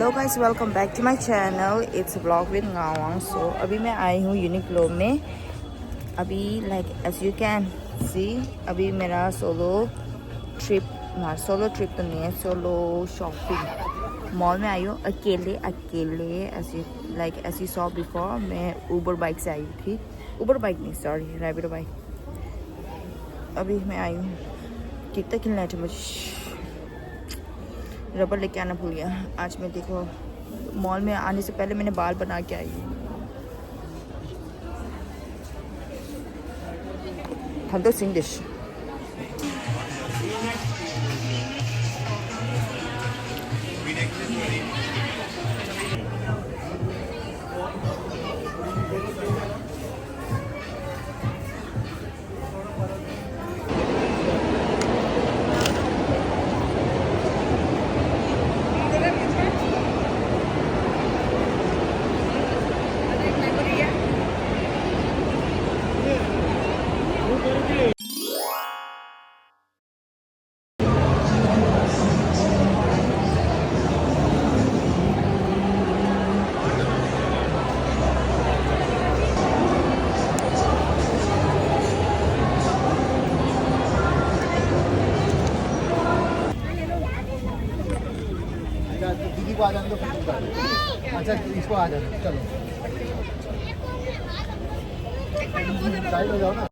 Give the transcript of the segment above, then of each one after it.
Hello guys, welcome back to my channel. It's blog with Gawang. So अभी मैं आई हूँ यूनिक्लो में। अभी like as you can see, अभी मेरा सोलो ट्रिप तो नहीं है, सोलो शॉपिंग मॉल में आई हूँ अकेले एज यू सॉ बिफोर। मैं ऊबर बाइक से आई थी, ऊबर बाइक नहीं सॉरी रैपिडो बाइक। अभी मैं आई हूँ, कितना खेलना है मुझे, रबर लेके आना भूल गया। आज मैं देखो मॉल में आने से पहले मैंने बाल बना के आई हूँ। हम तो सिंगिश दीदी को आ जाने दो। अच्छा इसको आ जाना, चलो साइड हो जाओ ना।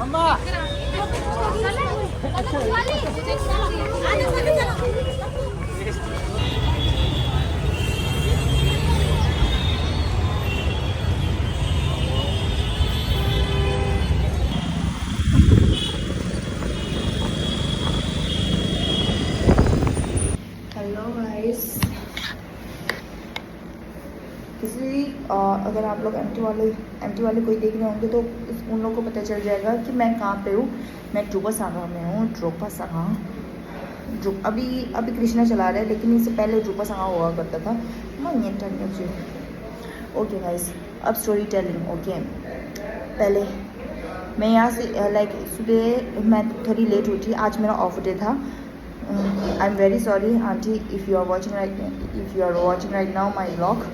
मम्मा हेलो गाइस। किसी अगर आप लोग एमटी वाले कोई देख रहे होंगे तो उन लोगों को पता चल जाएगा कि मैं कहाँ पे हूँ। मैं ड्रोपासागा में हूँ। ड्रोपासागा अभी कृष्णा चला रहा है, लेकिन इससे पहले ड्रोपासागा हुआ करता था। ओके गाइस, अब स्टोरी टेलिंग। ओके, पहले मैं यहाँ से लाइक सुबह मैं थोड़ी लेट उठी। आज मेरा ऑफ डे था। I am very sorry aunty if you are watching right now my vlog.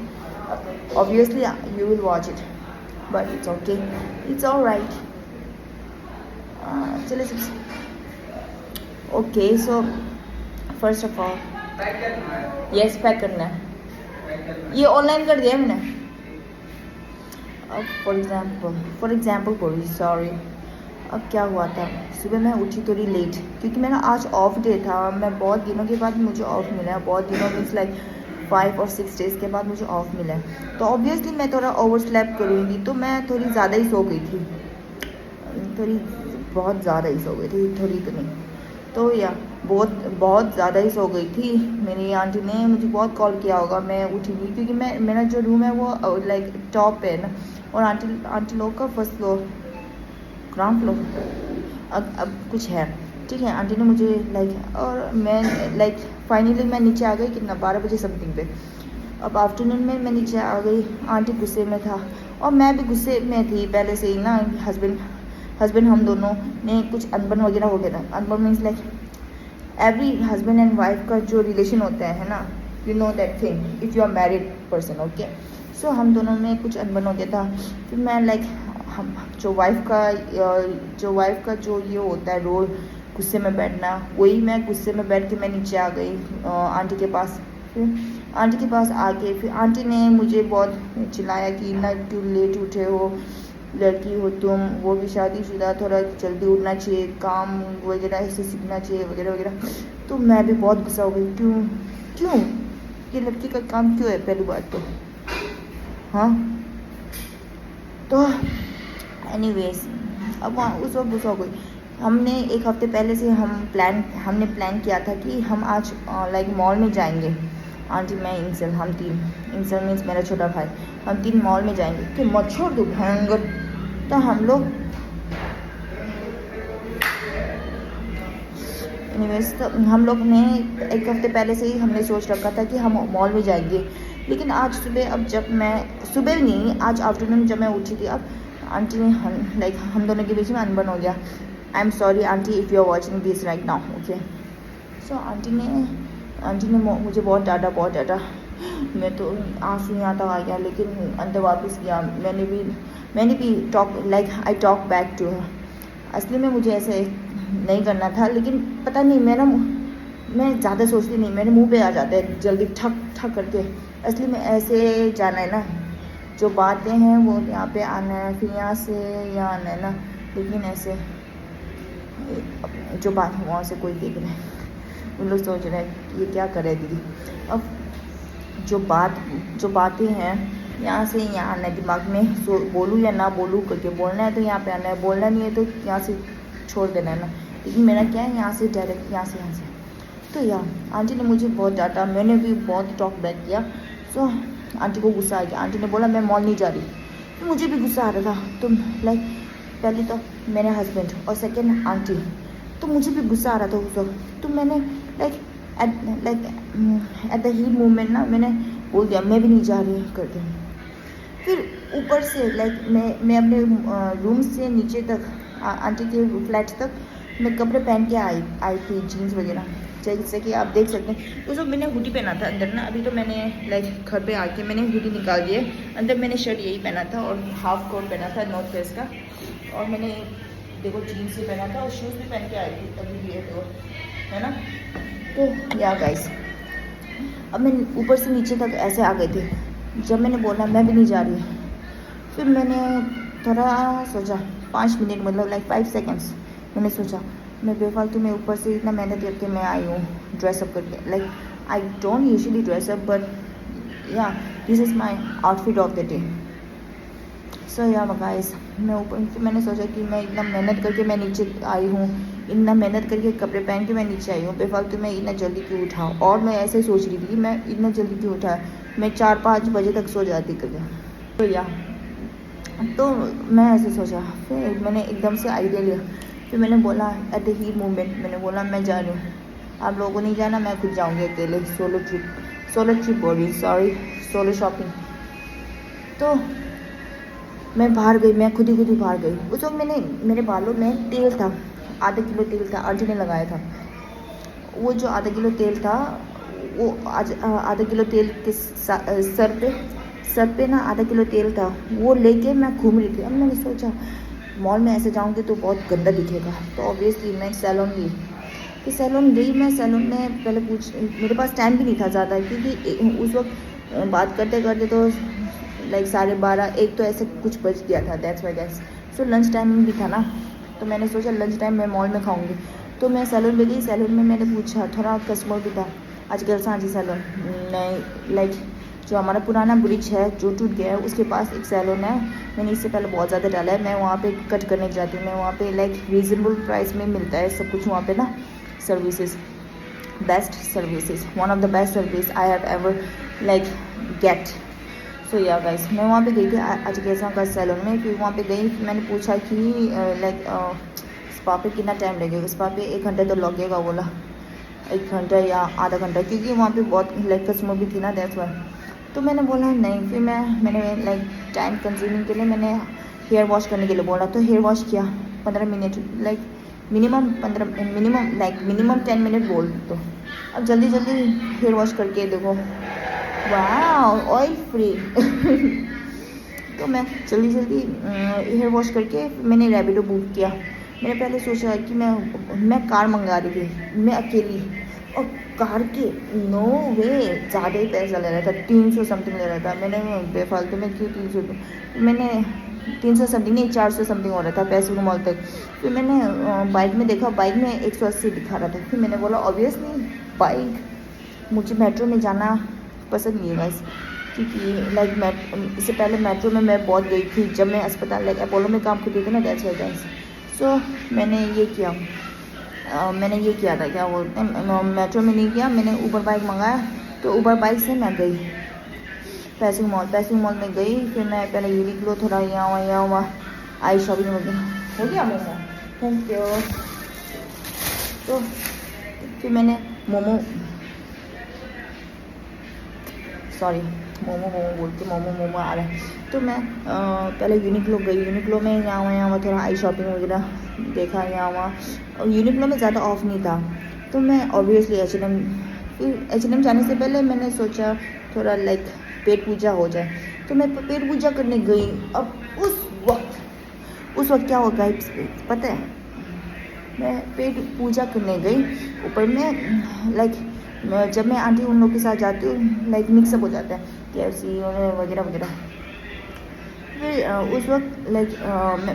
Obviously you will watch it, but it's okay, it's all right. चलो okay, so first of all yes pack करना है, ये online कर दिया मैंने। अब for example बोली sorry. अब क्या हुआ था, सुबह मैं उठी थोड़ी लेट क्योंकि मेरा आज ऑफ डे था। मैं बहुत दिनों के बाद मुझे ऑफ मिला है, बहुत दिनों मीन्स लाइक 5 और 6 डेज़ के बाद मुझे ऑफ मिला है। तो ऑब्वियसली मैं थोड़ा ओवर स्लैप करूँगी, तो मैं थोड़ी ज़्यादा ही सो गई थी, बहुत ज़्यादा ही सो गई थी, थोड़ी तो नहीं तो या बहुत ज़्यादा ही सो गई थी। मेरी आंटी ने मुझे बहुत कॉल किया होगा, मैं उठी नहीं क्योंकि मेरा जो रूम है वो लाइक टॉप पे है ना, और आंटी लोग का फर्स्ट फ्लोर ग्राउंड फ्लोर अब कुछ है, ठीक है। आंटी ने मुझे लाइक, और मैं लाइक फाइनली मैं नीचे आ गई, कितना 12 बजे समथिंग पे। अब आफ्टरनून में मैं नीचे आ गई, आंटी गुस्से में था और मैं भी गुस्से में थी पहले से ही ना। हस्बैंड हम दोनों ने कुछ अनबन वगैरह हो गया था। अनबन means like every husband and wife का जो रिलेशन होता है ना, you know that thing if you are married person. Okay, so हम दोनों में कुछ अनबन हो गया था। फिर मैं लाइक हम जो वाइफ का जो ये होता है रोल, गुस्से में बैठना, वही मैं गुस्से में बैठ के मैं नीचे आ गई आंटी के पास। फिर आंटी के पास आके फिर आंटी ने मुझे बहुत चिल्लाया कि ना क्यों लेट उठे हो, लड़की हो तुम, वो भी शादीशुदा, थोड़ा जल्दी उठना चाहिए, काम वगैरह ऐसे सीखना चाहिए वगैरह वगैरह। तो मैं भी बहुत गुस्सा हो गई, क्यों ये लड़की का काम क्यों है पहली बात तो, हाँ। तो एनीवेज अब वहाँ उस वक्त गुस्सा हो गई। हमने एक हफ्ते पहले से हमने प्लान किया था कि हम आज लाइक मॉल में जाएंगे। आंटी, मैं, इंसल, हम तीन, इंसल मीन्स मेरा छोटा भाई, हम तीन मॉल में जाएंगे कि मच्छर तो भयंकर। तो हम लोग एनीवेज, तो हम लोग ने एक हफ्ते पहले से ही हमने सोच रखा था कि हम मॉल में जाएंगे। लेकिन आज सुबह, अब जब मैं सुबह नहीं, आज आफ्टरनून जब मैं उठी थी, अब आंटी ने हम दोनों के बीच में अनबन हो गया। I am sorry aunty if you are watching this right now, okay. So aunty ने मुझे बहुत डांटा। मैं तो आंसू यहाँ तक आ गया, लेकिन अंदर वापस गया। मैंने भी I talk back to her. असली में मुझे ऐसे नहीं करना था, लेकिन पता नहीं मैं ज़्यादा सोचती नहीं, मेरे मुंह पे आ जाता है जल्दी ठक ठक करके। असली में ऐसे जाना है ना, जो बातें हैं वो यहाँ पे आना है, फिर यहाँ से यहाँ आना है ना। लेकिन ऐसे जो बात है वहाँ से कोई देख रहे हैं, उन लोग सोच रहे हैं ये क्या करे दीदी। अब जो बातें हैं यहाँ से यहाँ आना है दिमाग में, बोलूँ या ना बोलूँ करके। बोलना है तो यहाँ पे आना है, बोलना नहीं है तो यहाँ से छोड़ देना है ना। लेकिन मेरा क्या है, यहाँ से डायरेक्ट यहाँ से। तो यार आंटी ने मुझे बहुत डांटा, मैंने भी बहुत टॉक बैक किया। सो आंटी को गुस्सा आ गया। आंटी ने बोला मैं मॉल नहीं जा रही। तो मुझे भी गुस्सा आ रहा था। तो पहले तो मेरे हस्बैंड और सेकंड आंटी, तो मुझे भी गुस्सा आ रहा था उस वक्त। तो मैंने एट द हीट मूवमेंट ना, मैंने बोल दिया मैं भी नहीं जा रही करके। फिर ऊपर से मैं अपने रूम से नीचे तक, आंटी के फ्लैट तक मैं कपड़े पहन के आई थी, जीन्स वगैरह, जैसे कि आप देख सकते हैं। उस वक्त मैंने हुडी पहना था अंदर ना। अभी तो मैंने घर पे आके मैंने हुडी निकाल दिए। अंदर मैंने शर्ट यही पहना था और हाफ कोट पहना था नॉर्थ फेस का, और मैंने देखो जीन्स भी पहना था और शूज़ भी पहन के आई थी अभी भी, तो है ना। तो या गाइस, अब मैं ऊपर से नीचे तक ऐसे आ गए थे। जब मैंने बोला मैं भी नहीं जा रही, फिर मैंने थोड़ा सोचा 5 मिनट, मतलब 5 सेकेंड्स मैंने सोचा, मैं बेफालतू में ऊपर से इतना मेहनत करके मैं आई हूँ ड्रेसअप करके। I don't usually dress up, but yeah this is my outfit of the day. So yeah guys, मैंने सोचा कि मैं इतना मेहनत करके मैं नीचे आई हूँ, इतना मेहनत करके कपड़े पहन के मैं नीचे आई हूँ, बेफालतू में इतना जल्दी क्यों उठाऊँ। और मैं ऐसे ही सोच रही थी कि मैं इतना जल्दी क्यों उठा, मैं 4-5 बजे तक सो जाती करके। तो मैं ऐसे सोचा, फिर मैंने एकदम से आइडिया लिया। फिर मैंने बोला एट द हीट मूवमेंट, मैंने बोला मैं जा रही हूँ, आप लोगों को नहीं जाना, मैं खुद जाऊँगी अकेले। सोलो ट्रिप बोल रही, सॉरी, सोलो शॉपिंग। तो मैं बाहर गई, मैं खुद ही बाहर गई। उस वक्त मेरे बालों में तेल था, आधा किलो तेल था, अर्जुन ने लगाया था। वो जो आधा किलो तेल था, वो आधा किलो तेल के सर पे ना आधा किलो तेल था, वो लेके मैं घूम रही थी। अब मैंने सोचा मॉल में ऐसे जाऊंगी तो बहुत गंदा दिखेगा, तो ऑब्वियसली मैं सैलून गई। फिर सैलून गई मैं, सैलून में पहले मेरे पास टाइम भी नहीं था ज़्यादा, क्योंकि उस वक्त बात करते करते तो 12:30-1 तो ऐसे कुछ बज गया था, that's why guys. So lunch timing भी था ना, तो मैंने सोचा लंच टाइम मैं मॉल में खाऊंगी। तो मैं सैलून में गई, सैलून में मैंने पूछा, थोड़ा कस्टमर भी था आजकल सांझी सैलून नहीं, जो हमारा पुराना ब्रिज है जो टूट गया है, उसके पास एक सैलून है। मैंने इससे पहले बहुत ज़्यादा डाला है, मैं वहाँ पे कट करने जाती हूँ। मैं वहाँ पे रीज़नेबल प्राइस में मिलता है सब कुछ वहाँ पे ना, services, best services, one of the best service I have ever get. So yeah guys, मैं वहाँ पे गई थी आज कैसा का सैलून में। फिर वहाँ पे गई, मैंने पूछा कि स्पा पे कितना टाइम लगेगा। स्पा पे 1 घंटा तो लगेगा, बोला 1 घंटा या आधा घंटा, क्योंकि वहाँ पे बहुत कस्टमर भी थी ना, दैट्स वाई। तो मैंने बोला नहीं। फिर मैंने टाइम कंज्यूमिंग के लिए मैंने हेयर वॉश करने के लिए बोला, तो हेयर वॉश किया 15 मिनट, मिनिमम 10 मिनट बोल। तो अब जल्दी हेयर वॉश करके देखो, वाह ऑयल फ्री। तो मैं जल्दी हेयर वॉश करके मैंने रैपिडो बुक किया। मैंने पहले सोचा कि मैं कार मंगा रही थी, मैं अकेली, और कार के नो वे ज़्यादा ही पैसा ले रहा था, 300 समथिंग ले रहा था। मैंने बेफालतू में क्यों 300, मैंने 300 समथिंग नहीं 400 समथिंग हो रहा था पैसे को मॉल तक। फिर मैंने बाइक में देखा, बाइक में 180 दिखा रहा था। फिर मैंने बोला ऑब्वियसली बाइक, मुझे मेट्रो में जाना पसंद नहीं है गाइस, क्योंकि इससे पहले मेट्रो में मैं बहुत गई थी जब मैं अस्पताल अपोलो में काम करती थी ना, दैट्स वाई गाइस। सो मैंने ये किया था, क्या बोलते हैं, मेट्रो में नहीं किया, मैंने ऊबर बाइक मंगाया। तो ऊबर बाइक से मैं गई पैसिंग मॉल में गई। फिर मैं पहले यूनिक्लो थोड़ा यहाँ वहाँ आई शॉपिंग वगैरह हो गया मेरा। Thank you. तो फिर मैंने मोमो बोलती मोमो आ रहा है। तो मैं पहले यूनिक्लो गई। यूनिक्लो में यहाँ वहाँ थोड़ा आई शॉपिंग वगैरह देखा यहाँ वहाँ। और यूनिक्लो में ज़्यादा ऑफ नहीं था तो मैं ऑब्वियसली H&M जाने से पहले मैंने सोचा थोड़ा लाइक पेट पूजा हो जाए। तो मैं पेट पूजा करने गई। अब उस वक्त क्या होगा पता है, मैं पेट पूजा करने गई। ऊपर में लाइक जब मैं आंटी उन लोग के साथ जाती हूँ लाइक मिक्सअप हो जाता है KFC वगैरह वगैरह। फिर उस वक्त लाइक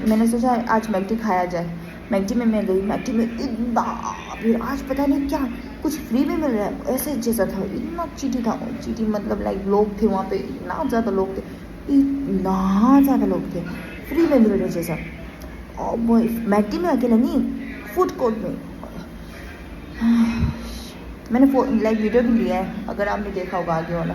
मैंने सोचा आज मैकडी खाया जाए। मैकडी में मैं गई। मैकडी में इतना फिर आज पता नहीं क्या कुछ फ्री में मिल रहा है ऐसे जैसा था। इतना चीटी था चीटी मतलब लाइक लोग थे वहाँ पे, इतना ज़्यादा लोग थे फ्री में मिल रहे जैसा। और मैकडी में अकेला नहीं, फूड कोर्ट में मैंने लाइक वीडियो भी लिया है अगर आपने देखा होगा आगे वाला।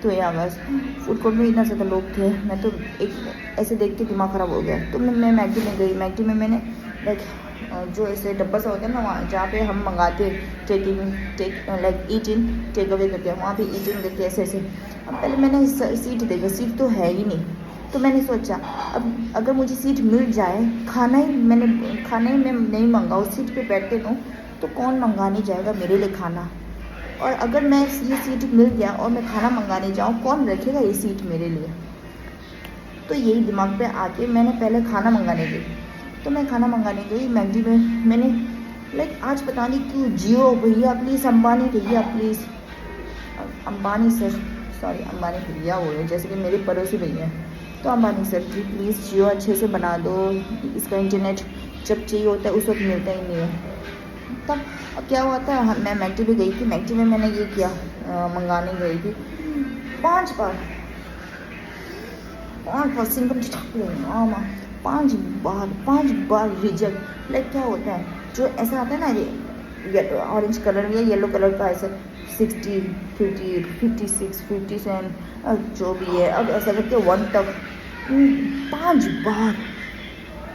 तो या बस फूड कोर्ट में इतना ज़्यादा लोग थे। मैं तो एक ऐसे देख के दिमाग ख़राब हो गया। तो मैं मैकडी में गई। मैकडी में मैंने लाइक जो ऐसे डब्बा सा होता है ना वहाँ जहाँ पे हम मंगाते ईट इन टेक अवे करके, वहाँ पे ईट इन करके ऐसे। अब पहले मैंने सीट देखा, सीट तो है ही नहीं। तो मैंने सोचा अब अगर मुझे सीट मिल जाए, खाना ही मैं नहीं मंगाऊँ, सीट पे बैठते रहूँ तो कौन मंगाने जाएगा मेरे लिए खाना। और अगर मैं ये सीट मिल गया और मैं खाना मंगाने जाऊँ, कौन रखेगा ये सीट मेरे लिए। तो यही दिमाग पे आके मैंने पहले खाना मंगाने गई। तो मैं खाना मंगाने गई मैकडी में। मैंने लाइक आज पता नहीं क्यों जियो भैया प्लीज़, अंबानी भैया please, Ambani sir sorry Ambani भैया हो रहे जैसे कि मेरे पड़ोसी भैया हैं। तो अंबानी सर जी प्लीज़ जियो अच्छे से बना दो, इसका इंटरनेट जब चाहिए होता है उस वक्त मिलता ही नहीं है। तब अब क्या हुआ था, मैं मैकडी में गई थी। मैकडी में मैंने ये किया मंगाने गई थी 5 बार सिंगल 5 बार रिजेक्ट। लाइक क्या होता है जो ऐसा आता है ना ये ऑरेंज कलर या येलो कलर का ऐसे 60 58 56 57 जो भी है अब ऐसा करके 1 तक 5 बार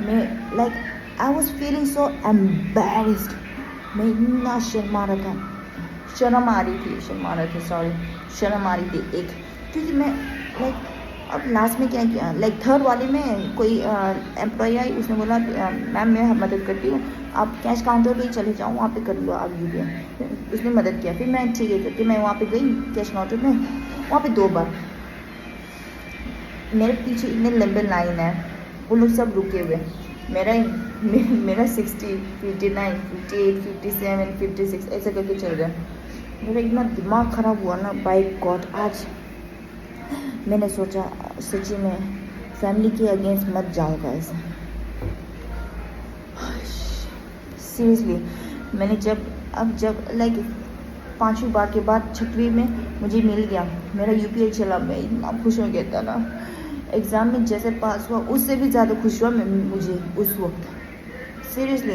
मैं like I was feeling so embarrassed. मैं इतना शर्म आ रही थी एक, क्योंकि मैं लाइक अब लास्ट में क्या किया लाइक थर्ड वाले में कोई एम्प्लॉय आई, उसने बोला मैम मैं मदद करती हूँ, आप कैश काउंटर पे ही चले जाओ, वहाँ पे कर लो आप यूपीआई। उसने मदद किया। फिर मैं ठीक है करके मैं वहाँ पे गई कैश काउंटर में। वहाँ पे 2 बार मेरे पीछे इतने लंबे लाइन है, वो लोग सब रुके हुए। मेरा 60 59 58 57 56 ऐसे करके चल रहा है। मेरा इतना दिमाग ख़राब हुआ ना बाय गॉड। आज मैंने सोचा सच्ची में फैमिली के अगेंस्ट मत जाऊँगा ऐसा। सीरियसली मैंने जब लाइक 5वीं बार के बाद 6वीं में मुझे मिल गया, मेरा यूपीआई चला, मैं इतना खुश हो गया था ना। एग्ज़ाम में जैसे पास हुआ उससे भी ज़्यादा खुश हुआ मुझे उस वक्त। सीरियसली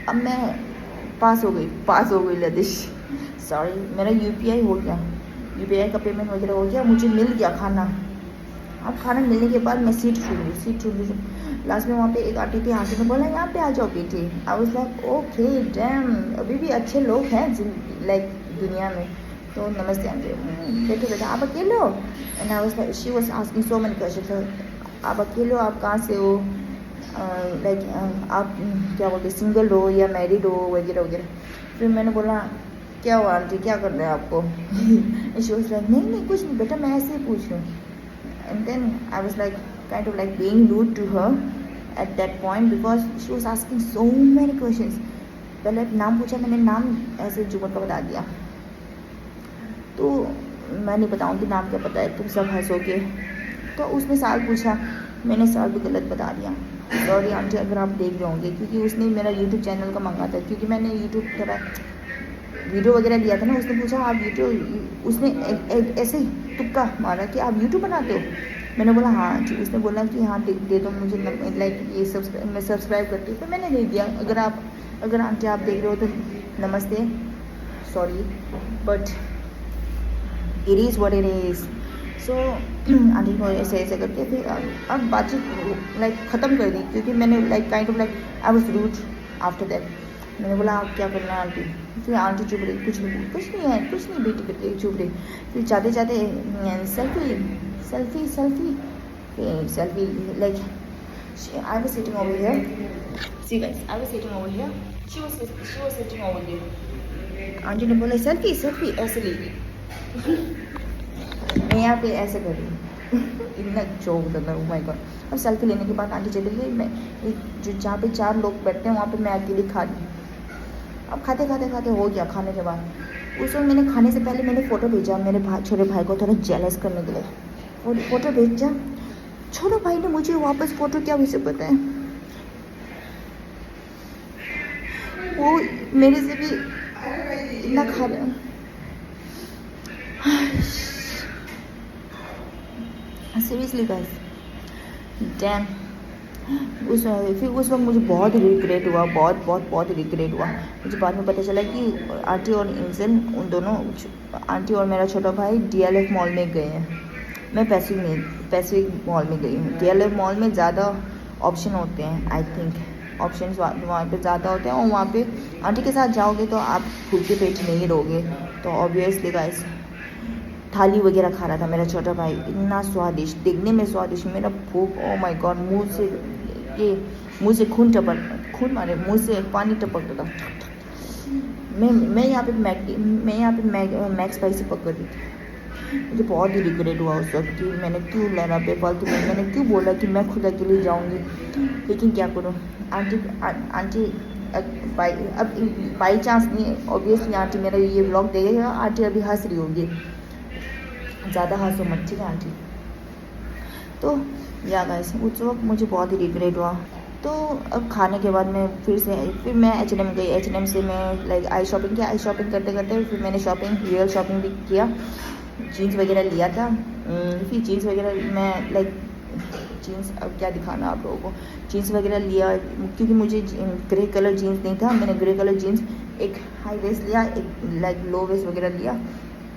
अब मैं पास हो गई लदिश सॉरी मेरा यूपीआई हो गया, यूपीआई का पेमेंट वगैरह हो गया, मुझे मिल गया खाना। अब खाना मिलने के बाद मैं सीट ढूंढ ली। लास्ट में वहाँ पे एक आंटी थी, आंटी ने बोला यहाँ पे आ जाओ बेटी। आई वाज लाइक ओके डैम, अभी भी अच्छे लोग हैं लाइक दुनिया में। तो नमस्ते आंटी, बैठो आप अकेले हो? And I was like she was asking so many question, आप अकेले हो, आप कहाँ से हो, लाइक आप क्या बोलते सिंगल हो या मैरिड हो वगैरह वगैरह। फिर मैंने बोला क्या हुआ आंटी, क्या कर रहे हैं आपको? शी वाज लाइक नहीं कुछ नहीं बेटा, मैं ऐसे ही पूछ रही हूँ। And then I was like kind of like being rude to her at that point because she was asking so many questions. पहले नाम पूछा, मैंने नाम ऐसे जुमल का बता दिया। तो मैं नहीं बताऊँगी नाम क्या पता है, तुम सब हंसोगे। तो उसने साल पूछा, मैंने साल भी गलत बता दिया। सॉरी आंटी अगर आप देख रहे होंगे, क्योंकि उसने मेरा यूट्यूब चैनल का मांगा था, क्योंकि मैंने यूट्यूब थोड़ा वीडियो वगैरह लिया था ना। उसने पूछा आप यूट्यूब, उसने ऐसे तुक्का मारा कि आप यूट्यूब बनाते हो? मैंने बोला हाँ जी। उसने बोला कि हाँ दे दो मुझे, लाइक ये मैं सब्सक्राइब करती हूँ। तो मैंने दे दिया। अगर आंटी आप देख रहे हो तो नमस्ते, sorry but it is what it is. So aunty को ऐसे ऐसे करके फिर अब बातचीत लाइक ख़त्म कर दी, क्योंकि मैंने like kind of like I was rude after that. मैंने बोला आप क्या करना है आंटी। फिर आंटी चुप रही, कुछ नहीं बेटी करके चुप रही। फिर जाते जाते selfie like I was sitting over here. See guys, I was sitting over here. She was sitting over there. Aunty ने बोला सेल्फी ऐसे ले ली। मैं यहाँ पे ऐसे कर रही हूँ। इतना जोक था, oh my god। अब सेल्फी लेने के बाद आंटी चली गई। मैं जो जहाँ पे 4 लोग बैठते हैं वहाँ पे मैं अकेली खा रही। अब खाते हो गया। खाने के बाद उस वक्त मैंने खाने से पहले मैंने फ़ोटो भेजा मेरे छोटे भाई को थोड़ा जेलस करने के लिए। वो फ़ोटो भेजा, छोटे भाई ने मुझे वापस फ़ोटो क्या वैसे पता है, वो मेरे से भी इतना खा रहा है। Seriously guys, dam. उस वक्त मुझे बहुत रिग्रेट हुआ, बहुत रिग्रेट हुआ। मुझे बाद में पता चला कि आंटी और इंजन उन दोनों, आंटी और मेरा छोटा भाई DLF मॉल में गए हैं। मैं पैसिफिक मॉल में गई हूँ। DLF मॉल में ज़्यादा ऑप्शन होते हैं, आई थिंक ऑप्शन वहाँ पे ज़्यादा होते हैं, और वहाँ पे आंटी के साथ जाओगे तो आप भूखे पेट नहीं रहोगे। तो ऑब्वियसली गाइस थाली वगैरह खा रहा था मेरा छोटा भाई, इतना स्वादिष्ट, देखने में स्वादिष्ट। मेरा भूख, ओ माय गॉड, मुंह से खून मारे, मुंह से पानी टपकता था। मैं यहाँ पे मैक्स स्पाइसी पकड़ रही थी। मुझे बहुत ही रिग्रेट हुआ उस वक्त कि मैंने क्यों लेना बेफालतू में, मैंने क्यों बोला कि मैं खुद अकेले जाऊँगी। लेकिन क्या करूँ, आंटी अब बाई चांस नहीं, ऑब्वियसली आंटी मेरा ये व्लॉग देखेगा। आंटी अभी हंस रही होगी, ज़्यादा हंसो मत, ठीक है आंटी। तो या गाइस उस वक्त मुझे बहुत ही रिग्रेट हुआ। तो अब खाने के बाद मैं फिर मैं H&M गई। H&M से मैं लाइक आई शॉपिंग किया। आई शॉपिंग करते फिर मैंने रियल शॉपिंग भी किया। जीन्स वगैरह लिया था। फिर जीन्स वगैरह मैं लाइक जीन्स, अब क्या दिखाना आप लोगों को, जीन्स वगैरह लिया क्योंकि मुझे ग्रे कलर जीन्स नहीं था। मैंने ग्रे कलर जीन्स, एक हाई वेस्ट लिया, एक लाइक लो वेस्ट वगैरह लिया।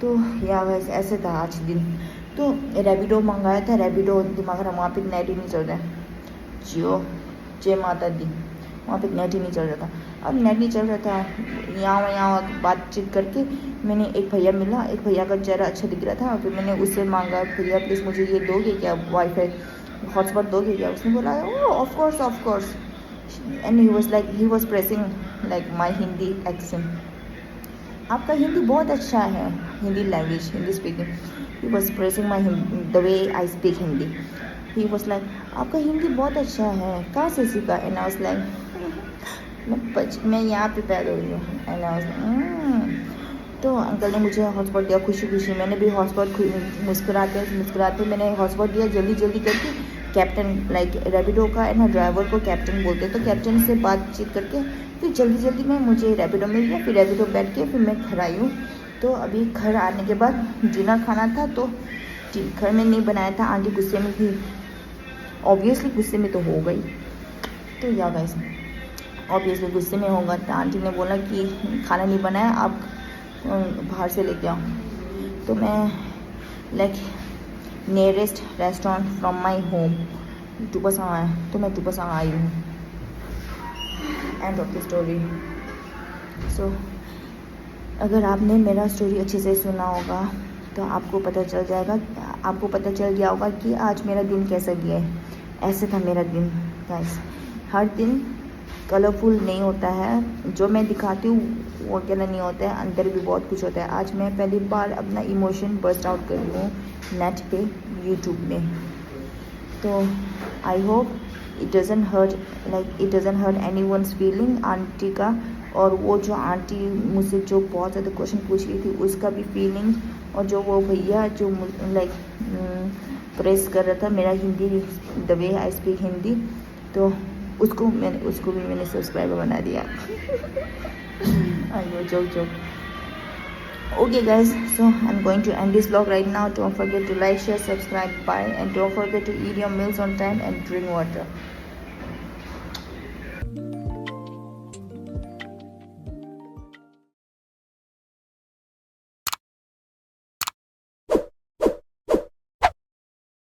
तो या वैसे ऐसे था आज दिन। तो रैपिडो मंगाया था। रैपिडो दिमाग रहा, वहाँ पे नेट ही नहीं चल रहा है। जियो जय माता दी, वहाँ पे नेट ही नहीं चल रहा था। अब नेट नहीं चल रहा था, यहाँ बातचीत करके मैंने एक भैया मिला। एक भैया का चेहरा अच्छा दिख रहा था। फिर मैंने उससे मांगा, भैया प्लीज़ मुझे ये दोगे क्या, वाईफाई हॉटस्पॉट दोगे क्या। उसने बोला of course. And he was pressing like my Hindi accent. आपका हिंदी बहुत अच्छा है, Hindi language, Hindi speaking. He was pressing my the way I speak Hindi. He was like आपका हिंदी बहुत अच्छा है, कहाँ से सीखा। एंड आई वाज लाइक मैं यहाँ पे पैदा हुई हूँ। एंड आई वाज लाइक तो अंकल ने मुझे हॉटस्पॉट दिया खुशी। मैंने भी हॉटस्पॉट मुस्कुराते मैंने हॉटस्पॉट दिया जल्दी करके। कैप्टन लाइक रैपिडो का है ना, ड्राइवर को कैप्टन बोलते हैं। तो कैप्टन से बातचीत करके फिर जल्दी में मुझे रैपिडो मिल गया। फिर रैपिडो बैठ के फिर मैं घर आई हूँ। तो अभी घर आने के बाद डिनर खाना था, तो घर में नहीं बनाया था। आंटी गुस्से में थी, ऑब्वियसली गुस्से में तो हो गई। तो या गाइस ऑब्वियसली गुस्से में होगा। तो आंटी ने बोला कि खाना नहीं बनाया, आप बाहर से लेके आओ। तो मैं like nearest restaurant from my home टुपासांग आया, तो मैं टुपासांग आई हूँ। End of the story. So अगर आपने मेरा स्टोरी अच्छे से सुना होगा तो आपको पता चल गया होगा कि आज मेरा दिन कैसा गया है। ऐसे था मेरा दिन गाइस। हर दिन कलरफुल नहीं होता है, जो मैं दिखाती हूँ वो अकेला नहीं होता है, अंदर भी बहुत कुछ होता है। आज मैं पहली बार अपना इमोशन बर्स्ट आउट कर रही हूँ नेट पे, यूट्यूब में। तो I hope it doesn't hurt anyone's feeling. Aunty का और वो जो आंटी मुझसे जो बहुत ज़्यादा क्वेश्चन पूछ रही थी उसका भी फीलिंग, और जो वो भैया जो लाइक प्रेस कर रहा था मेरा Hindi, the way I speak Hindi, तो उसको भी मैंने सब्सक्राइबर बना दिया। अयो joke. Okay guys, so I'm going to end this vlog right now. Don't forget to like, share, subscribe, bye, and don't forget to eat your meals on time and drink water.